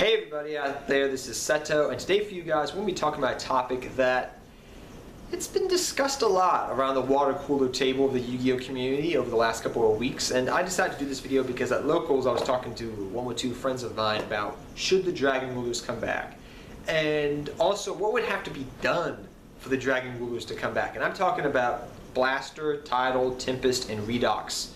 Hey everybody out there, this is Seto, and today for you guys we're going to be talking about a topic that it's been discussed a lot around the water cooler table of the Yu-Gi-Oh community over the last couple of weeks, and I decided to do this video because at Locals I was talking to one or two friends of mine about should the Dragon Rulers come back, and also what would have to be done for the Dragon Rulers to come back. And I'm talking about Blaster, Tidal, Tempest, and Redox,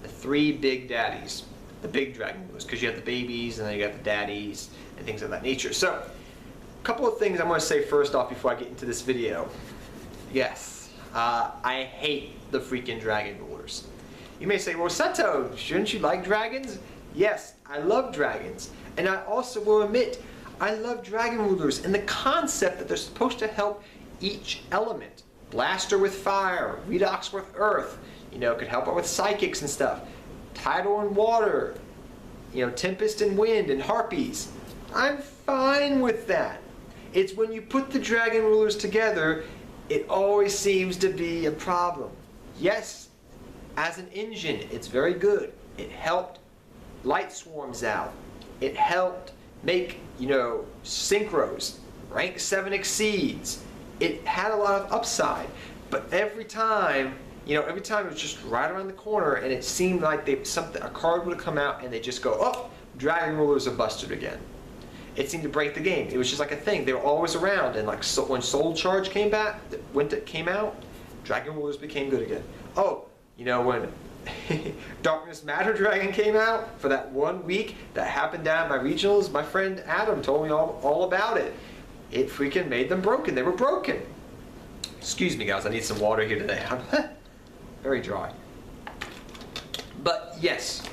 the three big daddies. The big Dragon Rulers, because you have the babies and then you got the daddies and things of that nature. So, a couple of things I'm going to say first off before I get into this video. Yes, I hate the freaking Dragon Rulers. You may say, well, Seto, shouldn't you like dragons? Yes, I love dragons. And I also will admit, I love Dragon Rulers and the concept that they're supposed to help each element. Blaster with fire, Redox with earth, you know, could help out with psychics and stuff. Tidal and water, you know, Tempest and wind and harpies. I'm fine with that. It's when you put the Dragon Rulers together, it always seems to be a problem. Yes, as an engine, it's very good. It helped light swarms out. It helped make, you know, synchros, rank 7 exceeds. It had a lot of upside, but every time it was just right around the corner, and it seemed like a card would have come out, and they just go, oh, Dragon Rulers are busted again. It seemed to break the game. It was just like a thing. They were always around, and like when Soul Charge came out, Dragon Rulers became good again. Oh, you know, when Darkness Matter Dragon came out for that 1 week that happened down at my regionals, my friend Adam told me all about it. It freaking made them broken. They were broken. Excuse me, guys. I need some water here today. Very dry. But yes,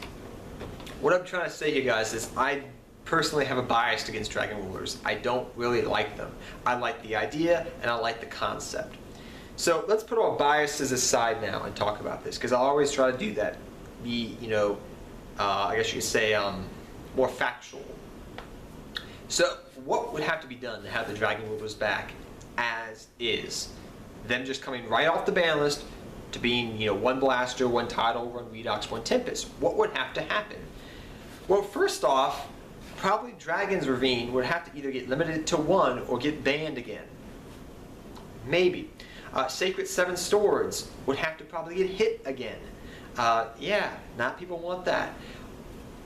what I'm trying to say here, guys, is I personally have a bias against Dragon Rulers. I don't really like them. I like the idea and I like the concept. So let's put our biases aside now and talk about this, because I always try to do that. Be, you know, I guess you could say more factual. So what would have to be done to have the Dragon Rulers back as is? Them just coming right off the ban list to being, you know, one Blaster, one Tidal, one Redox, one Tempest. What would have to happen? Well, first off, probably Dragon's Ravine would have to either get limited to one or get banned again. Maybe. Sacred 7 Swords would have to probably get hit again. Yeah, not people want that.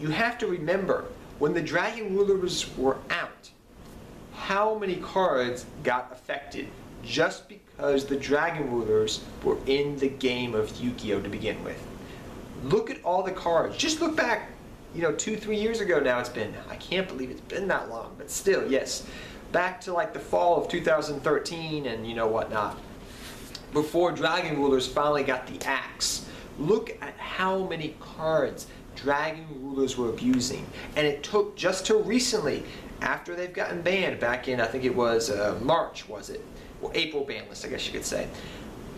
You have to remember, when the Dragon Rulers were out, how many cards got affected just because the Dragon Rulers were in the game of Yu-Gi-Oh to begin with. Look at all the cards. Just look back, you know, 2-3 years ago now it's been. I can't believe it's been that long, but still, yes. Back to like the fall of 2013 and you know whatnot. Before Dragon Rulers finally got the axe. Look at how many cards Dragon Rulers were abusing. And it took just till recently, after they've gotten banned back in, I think it was March, was it? Well, April ban list, I guess you could say.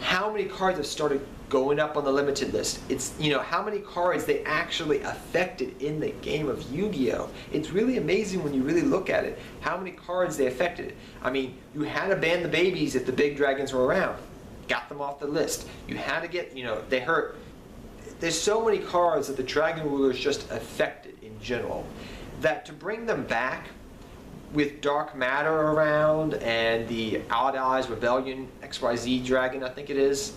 How many cards have started going up on the limited list? It's, you know, how many cards they actually affected in the game of Yu-Gi-Oh! It's really amazing when you really look at it, how many cards they affected. I mean, you had to ban the babies if the big dragons were around. Got them off the list. You had to get, you know, they hurt. There's so many cards that the Dragon Rulers just affected in general, that to bring them back with Dark Matter around and the Odd Eyes Rebellion XYZ Dragon, I think it is,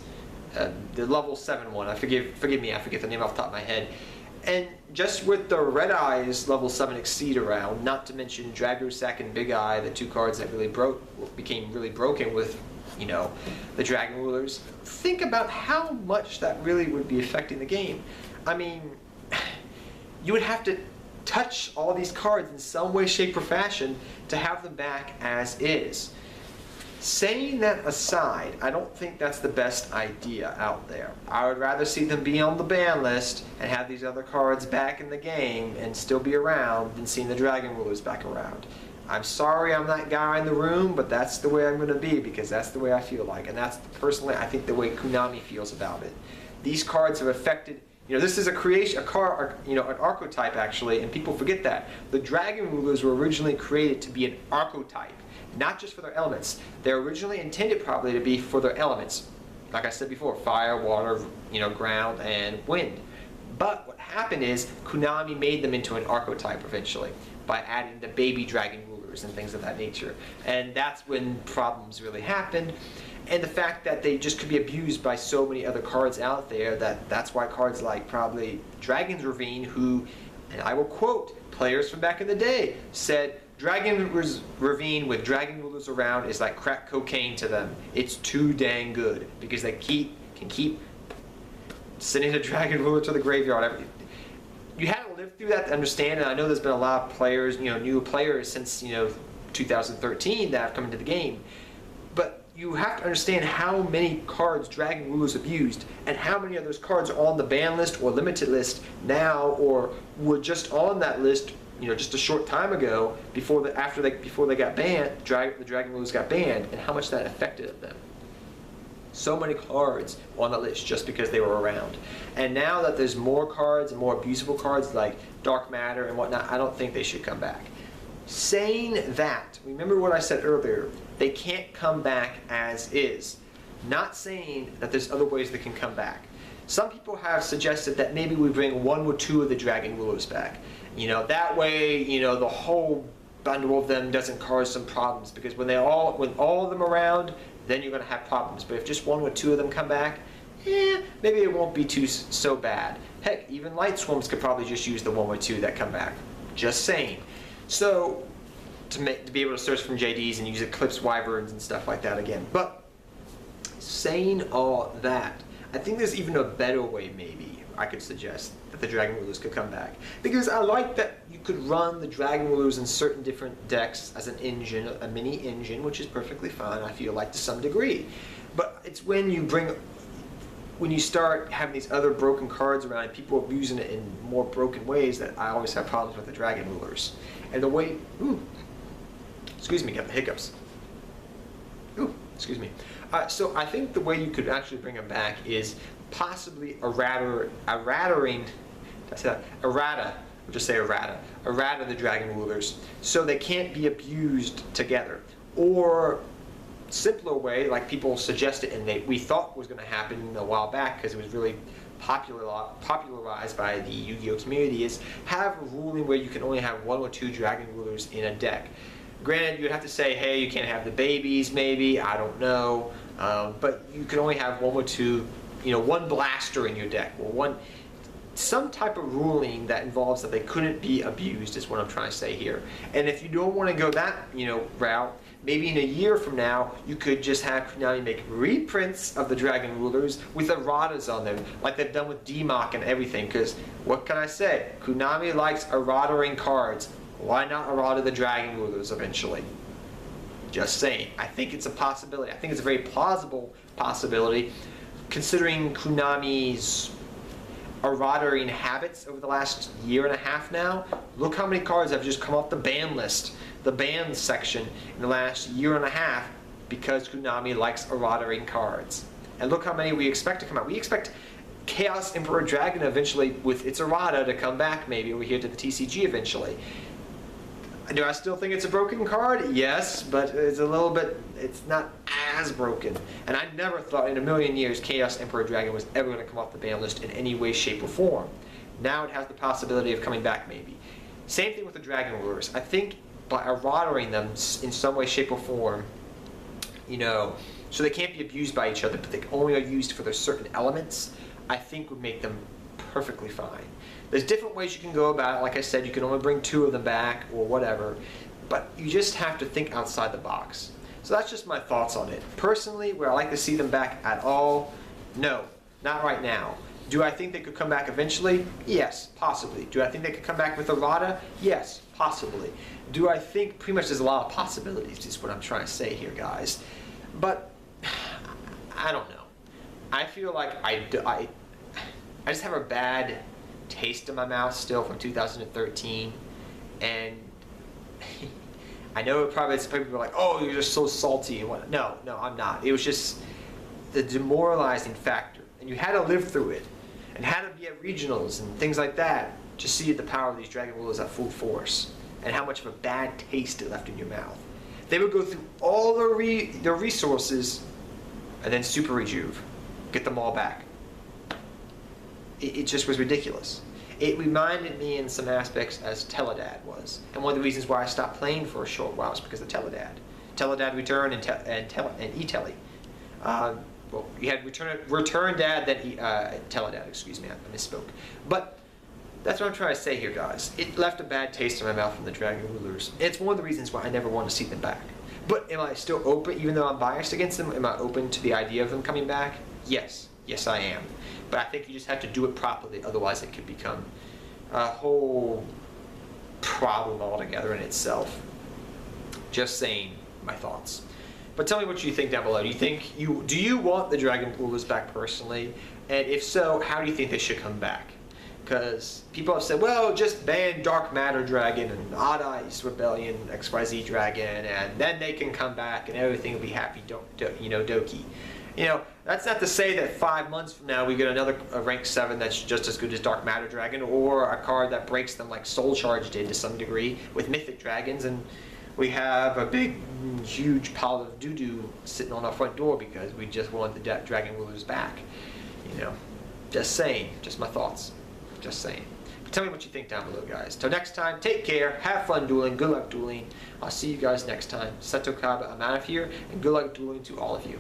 the level 7 one, forgive me, I forget the name off the top of my head, and just with the Red Eyes level 7 Exceed around, not to mention Dragosack and Big Eye, the two cards that really became really broken with, you know, the Dragon Rulers. Think about how much that really would be affecting the game. I mean, you would have to touch all these cards in some way, shape, or fashion to have them back as is. Saying that aside, I don't think that's the best idea out there. I would rather see them be on the ban list and have these other cards back in the game and still be around than seeing the Dragon Rulers back around. I'm sorry I'm that guy in the room, but that's the way I'm going to be, because that's the way I feel like, and that's personally I think the way Konami feels about it. These cards have affected, you know, this is an archetype actually, and people forget that. The Dragon Rulers were originally created to be an archetype, not just for their elements. They're originally intended probably to be for their elements. Like I said before, fire, water, you know, ground, and wind. But what happened is Konami made them into an archetype eventually. by adding the baby dragon rulers and things of that nature. And that's when problems really happened. And the fact that they just could be abused by so many other cards out there, that's why cards like probably Dragon's Ravine, who, and I will quote players from back in the day, said Dragon's Ravine with dragon rulers around is like crack cocaine to them. It's too dang good because they can keep sending a dragon ruler to the graveyard. You had to live through that to understand, and I know there's been a lot of players, new players since 2013 that have come into the game. But you have to understand how many cards Dragon Rulers have used, and how many of those cards are on the ban list or limited list now, or were just on that list, just a short time ago before they got banned. The Dragon Rulers got banned, and how much that affected them. So many cards on the list just because they were around. And now that there's more cards and more abusable cards like Dark Matter and whatnot, I don't think they should come back. Saying that, remember what I said earlier, they can't come back as is. Not saying that there's other ways they can come back. Some people have suggested that maybe we bring one or two of the Dragon Rulers back. That way, the whole bundle of them doesn't cause some problems, because when all of them around, then you're going to have problems. But if just one or two of them come back, maybe it won't be so bad. Heck, even Light Swarms could probably just use the one or two that come back. Just saying. So, to be able to search from JDs and use Eclipse Wyverns and stuff like that again. But, saying all that, I think there's even a better way maybe I could suggest that the Dragon Rulers could come back. Because I like that you could run the Dragon Rulers in certain different decks as an engine, a mini engine, which is perfectly fine, I feel like, to some degree. But it's when you start having these other broken cards around and people abusing it in more broken ways that I always have problems with the Dragon Rulers. And the way, excuse me, got the hiccups. Excuse me. So I think the way you could actually bring them back is possibly errata the Dragon Rulers, so they can't be abused together. Or simpler way, like people suggested and we thought was going to happen a while back because it was really popularized by the Yu-Gi-Oh community, is have a ruling where you can only have one or two Dragon Rulers in a deck. Granted, you'd have to say, hey, you can't have the babies, maybe, I don't know, but you can only have one or two, one blaster in your deck, or some type of ruling that involves that they couldn't be abused is what I'm trying to say here. And if you don't want to go that, route, maybe in a year from now, you could just have Konami make reprints of the Dragon Rulers with erratas on them, like they've done with DMOC and everything, because what can I say? Konami likes errata-ing cards. Why not errata the Dragon Rulers eventually? Just saying. I think it's a possibility. I think it's a very plausible possibility, considering Konami's errata-ing habits over the last year and a half now. Look how many cards have just come off the ban list, the banned section, in the last year and a half, because Konami likes errata-ing cards. And look how many we expect to come out. We expect Chaos Emperor Dragon eventually, with its errata, to come back maybe over here to the TCG eventually. Do I still think it's a broken card? Yes, but it's not as broken. And I never thought in a million years Chaos Emperor Dragon was ever going to come off the ban list in any way, shape, or form. Now it has the possibility of coming back maybe. Same thing with the Dragon Rulers. I think by errata-ing them in some way, shape, or form, so they can't be abused by each other, but they only are used for their certain elements, I think would make them perfectly fine. There's different ways you can go about it. Like I said, you can only bring two of them back or whatever, but you just have to think outside the box. So that's just my thoughts on it. Personally, would I like to see them back at all? No, not right now. Do I think they could come back eventually? Yes, possibly. Do I think they could come back with errata? Yes, possibly. Do I think pretty much there's a lot of possibilities is what I'm trying to say here, guys. But I don't know. I feel like I just have a bad taste in my mouth still from 2013, and I know some people are like, oh, you're just so salty and what. No, I'm not. It was just the demoralizing factor, and you had to live through it, and had to be at regionals and things like that to see the power of these Dragon Rulers at full force, and how much of a bad taste it left in your mouth. They would go through all their resources, and then super rejuve, get them all back. It just was ridiculous. It reminded me in some aspects as Teledad was. And one of the reasons why I stopped playing for a short while was because of Teledad. Teledad Return and E-Tele. Well, you had Return Dad, then Teledad, excuse me, I misspoke. But that's what I'm trying to say here, guys. It left a bad taste in my mouth from the Dragon Rulers. It's one of the reasons why I never want to see them back. But am I still open, even though I'm biased against them, am I open to the idea of them coming back? Yes. Yes, I am. But I think you just have to do it properly, otherwise it could become a whole problem altogether in itself. Just saying my thoughts. But tell me what you think down below. Do you want the Dragon Rulers back personally? And if so, how do you think they should come back? Because people have said, well, just ban Dark Matter Dragon and Odd Eyes Rebellion XYZ Dragon, and then they can come back and everything will be happy, Doki. You know, that's not to say that 5 months from now we get another rank 7 that's just as good as Dark Matter Dragon, or a card that breaks them like Soul Charge did to some degree with Mythic Dragons, and we have a big, huge pile of doo-doo sitting on our front door because we just want the Dragon Rulers back. You know, just saying, just my thoughts. Just saying. But tell me what you think down below, guys. Till next time, take care, have fun dueling, good luck dueling. I'll see you guys next time. Seto Kaba, I'm out of here, and good luck dueling to all of you.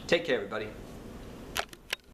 Take care, everybody.